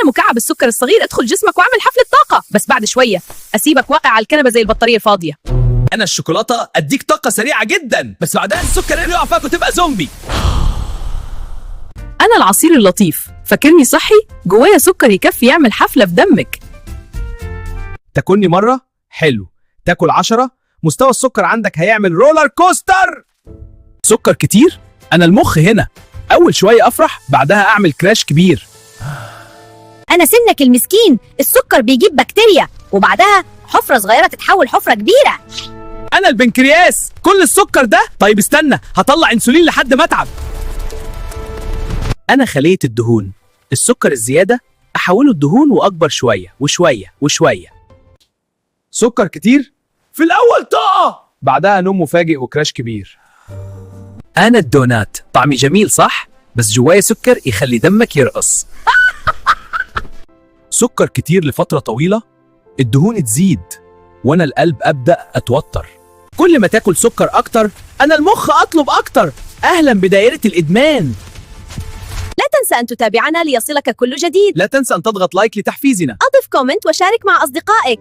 أنا مكعب السكر الصغير أدخل جسمك وأعمل حفلة طاقة، بس بعد شوية أسيبك واقع على الكنبة زي البطارية الفاضية. أنا الشوكولاتة أديك طاقة سريعة جدا، بس بعدها السكر يقع فيك وتبقى زومبي. أنا العصير اللطيف، فاكرني صحي؟ جوايا سكر يكفي يعمل حفلة في دمك. تاكلني مرة حلو، تاكل 10 مستوى السكر عندك هيعمل رولر كوستر. سكر كتير، أنا المخ هنا، أول شوية أفرح بعدها أعمل كراش كبير. أنا سنك المسكين، السكر بيجيب بكتيريا وبعدها حفرة صغيرة تتحول حفرة كبيرة. أنا البنكرياس، كل السكر ده. طيب استنى، هطلع انسولين لحد ما أتعب. أنا خلية الدهون، السكر الزيادة أحوله الدهون وأكبر شوية وشوية وشوية. سكر كتير، في الأول طاقة، بعدها نوم مفاجئ وكراش كبير. أنا الدونات، طعمي جميل صح؟ بس جوايا سكر يخلي دمك يرقص. سكر كتير لفترة طويلة، الدهون تزيد وأنا القلب أبدأ أتوتر. كل ما تاكل سكر أكتر أنا المخ أطلب أكتر. أهلا بدائرة الإدمان. لا تنسى أن تتابعنا ليصلك كل جديد. لا تنسى أن تضغط لايك لتحفيزنا. أضف كومنت وشارك مع أصدقائك.